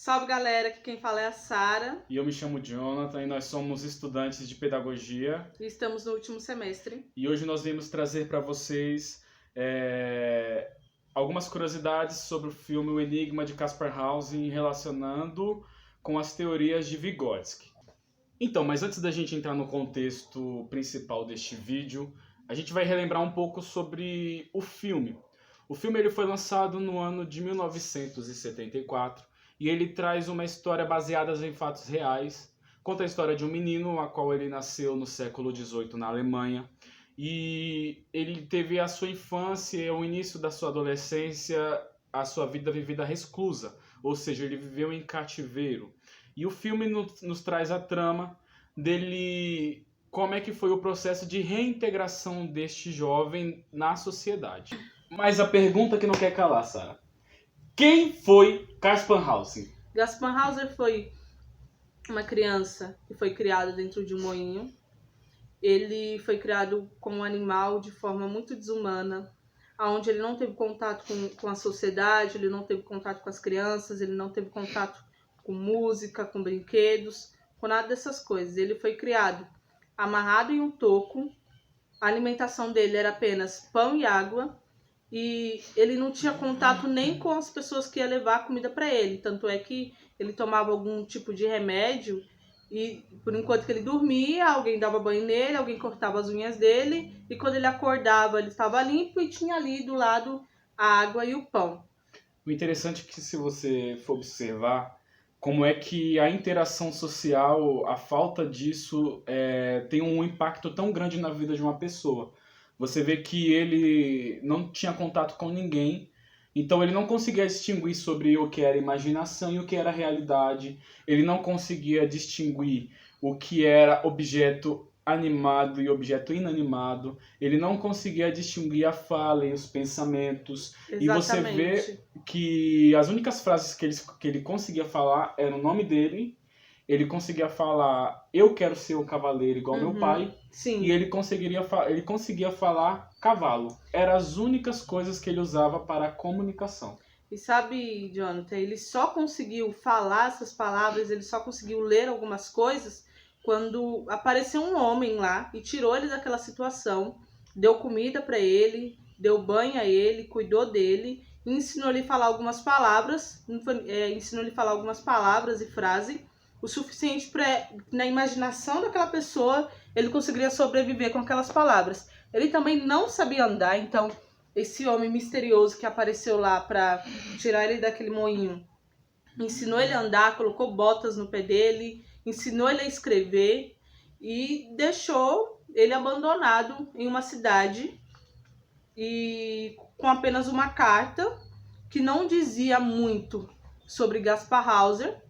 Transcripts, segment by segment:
Salve galera, aqui quem fala é a Sara. E eu me chamo Jonathan e nós somos estudantes de pedagogia. E estamos no último semestre. E hoje nós viemos trazer para vocês algumas curiosidades sobre o filme O Enigma de Caspar Hauser relacionando com as teorias de Vygotsky. Então, mas antes da gente entrar no contexto principal deste vídeo, a gente vai relembrar um pouco sobre o filme. O filme ele foi lançado no ano de 1974 e ele traz uma história baseada em fatos reais. Conta a história de um menino, a qual ele nasceu no século XVIII na Alemanha, e ele teve a sua infância, o início da sua adolescência, a sua vida vivida reclusa, ou seja, ele viveu em cativeiro. E o filme nos traz a trama dele, como é que foi o processo de reintegração deste jovem na sociedade. Mas a pergunta que não quer calar, Sara. Quem foi Caspar Hauser? Caspar Hauser foi uma criança que foi criada dentro de um moinho. Ele foi criado como um animal de forma muito desumana, onde ele não teve contato com a sociedade, ele não teve contato com as crianças, ele não teve contato com música, com brinquedos, com nada dessas coisas. Ele foi criado amarrado em um toco, a alimentação dele era apenas pão e água, e ele não tinha contato nem com as pessoas que iam levar a comida para ele. Tanto é que ele tomava algum tipo de remédio e por enquanto que ele dormia, alguém dava banho nele, alguém cortava as unhas dele, e quando ele acordava ele estava limpo e tinha ali do lado a água e o pão. O interessante é que, se você for observar como é que a interação social, a falta disso tem um impacto tão grande na vida de uma pessoa. Você vê que ele não tinha contato com ninguém, então ele não conseguia distinguir sobre o que era imaginação e o que era realidade. Ele não conseguia distinguir o que era objeto animado e objeto inanimado. Ele não conseguia distinguir a fala e os pensamentos. Exatamente. E você vê que as únicas frases que ele conseguia falar eram o nome dele. Ele conseguia falar, eu quero ser o cavaleiro igual meu pai. Sim. E ele conseguia falar cavalo. Eram as únicas coisas que ele usava para a comunicação. E sabe, Jonathan, ele só conseguiu falar essas palavras, ele só conseguiu ler algumas coisas quando apareceu um homem lá e tirou ele daquela situação, deu comida para ele, deu banho a ele, cuidou dele, ensinou ele a falar algumas palavras, ensinou ele a falar algumas palavras e frases, o suficiente para, na imaginação daquela pessoa, ele conseguiria sobreviver com aquelas palavras. Ele também não sabia andar, então esse homem misterioso que apareceu lá para tirar ele daquele moinho ensinou ele a andar, colocou botas no pé dele, ensinou ele a escrever e deixou ele abandonado em uma cidade e com apenas uma carta que não dizia muito sobre Caspar Hauser,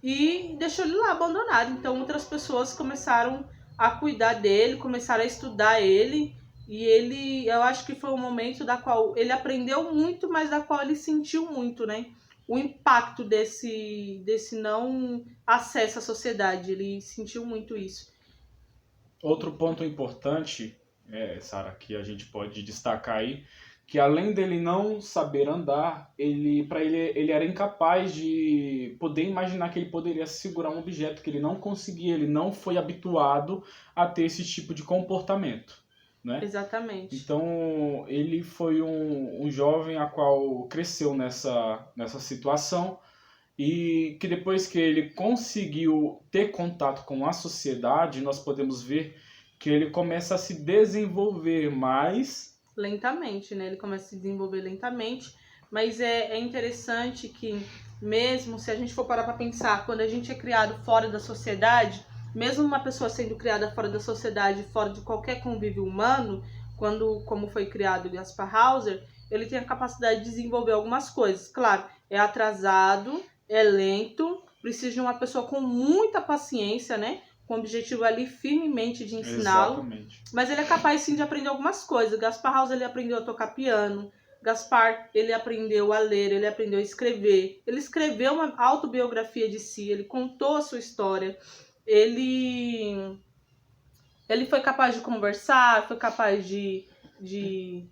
e deixou ele lá abandonado. Então outras pessoas começaram a cuidar dele, começaram a estudar ele, e eu acho que foi um momento da qual ele aprendeu muito, mas da qual ele sentiu muito, né? O impacto desse não acesso à sociedade. Ele sentiu muito isso. Outro ponto importante, Sara, que a gente pode destacar aí, que além dele não saber andar, ele era incapaz de poder imaginar que ele poderia segurar um objeto, que ele não conseguia, ele não foi habituado a ter esse tipo de comportamento, né? Exatamente. Então ele foi um jovem a qual cresceu nessa situação, e que depois que ele conseguiu ter contato com a sociedade, nós podemos ver que ele começa a se desenvolver mais lentamente, né? Ele começa a se desenvolver lentamente, mas é interessante que, mesmo se a gente for parar para pensar, quando a gente é criado fora da sociedade, mesmo uma pessoa sendo criada fora da sociedade, fora de qualquer convívio humano, como foi criado Caspar Hauser, ele tem a capacidade de desenvolver algumas coisas. Claro, é atrasado, é lento, precisa de uma pessoa com muita paciência, né? Com o objetivo ali firmemente de ensiná-lo. Exatamente. Mas ele é capaz sim de aprender algumas coisas. Caspar Hauser, ele aprendeu a tocar piano. Caspar, ele aprendeu a ler, ele aprendeu a escrever. Ele escreveu uma autobiografia de si, ele contou a sua história. Ele foi capaz de conversar, foi capaz de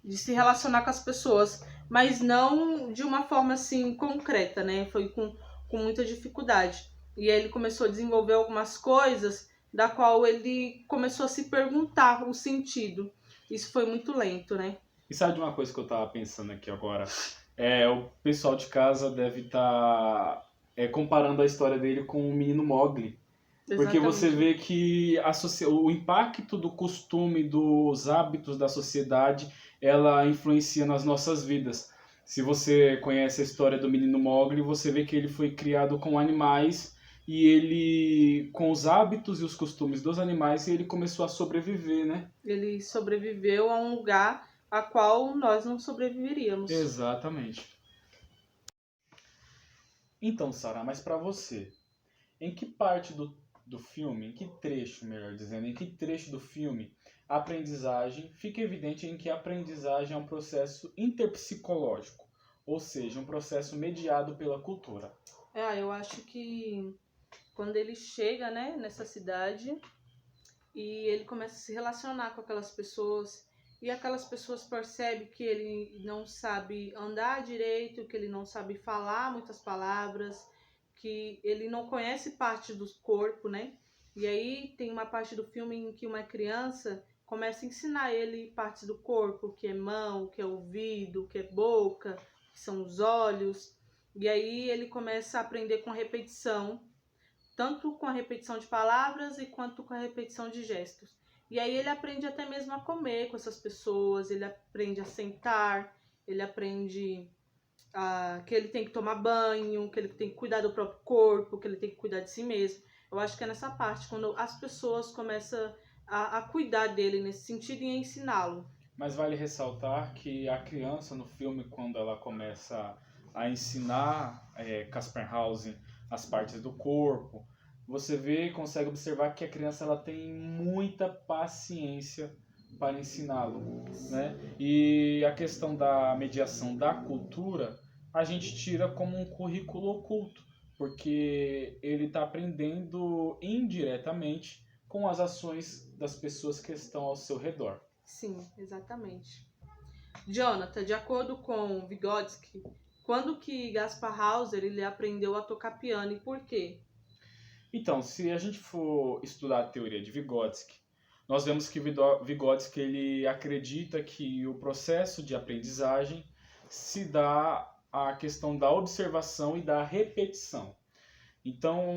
se relacionar com as pessoas, mas não de uma forma assim concreta, né? Foi com com muita dificuldade. E aí ele começou a desenvolver algumas coisas da qual ele começou a se perguntar o sentido. Isso foi muito lento, né? E sabe de uma coisa que eu tava pensando aqui agora? O pessoal de casa deve estar comparando a história dele com o menino Mowgli. Porque você Exatamente. vê que o impacto do costume, dos hábitos da sociedade, ela influencia nas nossas vidas. Se você conhece a história do menino Mowgli, você vê que ele foi criado com animais e ele, com os hábitos e os costumes dos animais, ele começou a sobreviver, né? Ele sobreviveu a um lugar a qual nós não sobreviveríamos. Exatamente. Então, Sara, mas para você, em que parte do filme, em que trecho, melhor dizendo, em que trecho do filme a aprendizagem fica evidente em que a aprendizagem é um processo interpsicológico, ou seja, um processo mediado pela cultura? Eu acho que quando ele chega, né, nessa cidade e ele começa a se relacionar com aquelas pessoas e aquelas pessoas percebem que ele não sabe andar direito, que ele não sabe falar muitas palavras, que ele não conhece parte do corpo, né? E aí tem uma parte do filme em que uma criança começa a ensinar ele partes do corpo, que é mão, que é ouvido, que é boca, que são os olhos. E aí ele começa a aprender com repetição, tanto com a repetição de palavras e quanto com a repetição de gestos. E aí ele aprende até mesmo a comer com essas pessoas, ele aprende a sentar, ele aprende que ele tem que tomar banho, que ele tem que cuidar do próprio corpo, que ele tem que cuidar de si mesmo. Eu acho que é nessa parte, quando as pessoas começam a cuidar dele nesse sentido e a ensiná-lo. Mas vale ressaltar que a criança no filme, quando ela começa a ensinar Kasperhausen as partes do corpo, você vê e consegue observar que a criança ela tem muita paciência para ensiná-lo, né? E a questão da mediação da cultura, a gente tira como um currículo oculto, porque ele está aprendendo indiretamente com as ações das pessoas que estão ao seu redor. Sim, exatamente. Jonathan, de acordo com Vygotsky, quando que Gaspar Hauser ele aprendeu a tocar piano e por quê? Então, se a gente for estudar a teoria de Vygotsky, nós vemos que Vygotsky ele acredita que o processo de aprendizagem se dá à questão da observação e da repetição. Então,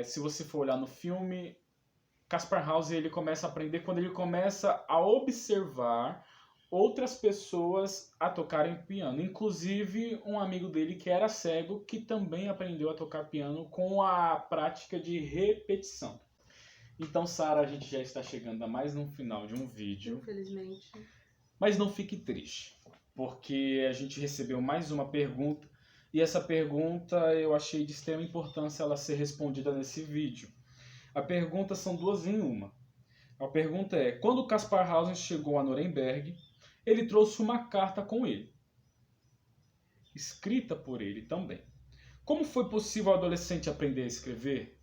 se você for olhar no filme, Kaspar Hauser ele começa a aprender quando ele começa a observar outras pessoas a tocarem piano. Inclusive, um amigo dele que era cego, que também aprendeu a tocar piano com a prática de repetição. Então, Sara, a gente já está chegando a mais no final de um vídeo. Infelizmente. Mas não fique triste, porque a gente recebeu mais uma pergunta, e essa pergunta eu achei de extrema importância ela ser respondida nesse vídeo. A pergunta são duas em uma. A pergunta é: quando Kaspar Hauser chegou a Nuremberg, ele trouxe uma carta com ele, escrita por ele também. Como foi possível o adolescente aprender a escrever?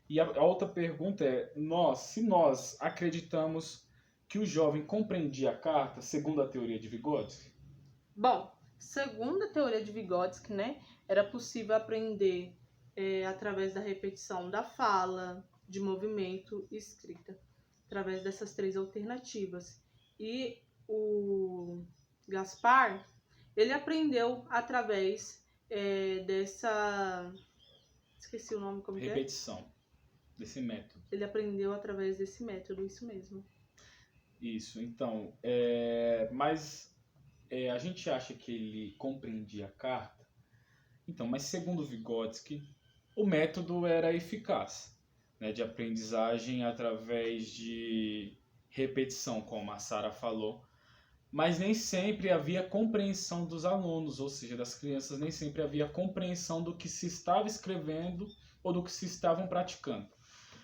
E a outra pergunta é: se nós acreditamos que o jovem compreendia a carta, segundo a teoria de Vygotsky? Bom, segundo a teoria de Vygotsky, né, era possível aprender através da repetição da fala, de movimento e escrita, através dessas três alternativas. E o Gaspar, ele aprendeu através dessa... Esqueci o nome, como que é? Repetição, desse método. Ele aprendeu através desse método, isso mesmo. Isso, então, mas a gente acha que ele compreendia a carta? Então, mas segundo Vygotsky, o método era eficaz, né, de aprendizagem através de repetição, como a Sara falou, mas nem sempre havia compreensão dos alunos, ou seja, das crianças, nem sempre havia compreensão do que se estava escrevendo ou do que se estavam praticando.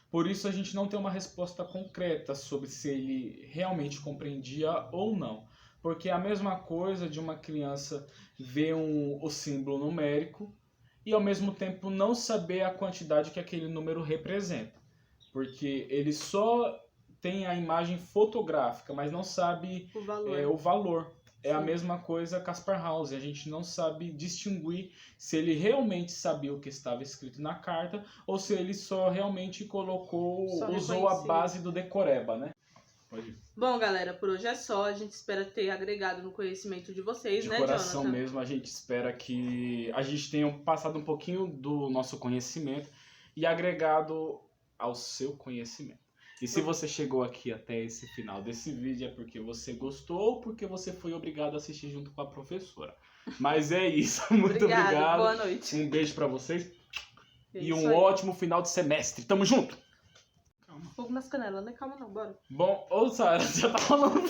Por isso a gente não tem uma resposta concreta sobre se ele realmente compreendia ou não. Porque é a mesma coisa de uma criança ver o símbolo numérico e ao mesmo tempo não saber a quantidade que aquele número representa. Porque ele só tem a imagem fotográfica, mas não sabe o valor. É a Sim. mesma coisa Caspar House. A gente não sabe distinguir se ele realmente sabia o que estava escrito na carta ou se ele só realmente usou a reconhecia. base do decoreba, né? Pode ir. Bom, galera, por hoje é só. A gente espera ter agregado no conhecimento de vocês, De né, coração Jonathan? mesmo, a gente espera que a gente tenha passado um pouquinho do nosso conhecimento e agregado ao seu conhecimento. E se você chegou aqui até esse final desse vídeo é porque você gostou ou porque você foi obrigado a assistir junto com a professora. Mas é isso, muito obrigado. Boa noite. Um beijo pra vocês É e isso um aí. ótimo final de semestre. Tamo junto! Fogo nas canelas, né? Calma não, bora. Bom, ô Sara, já tá falando.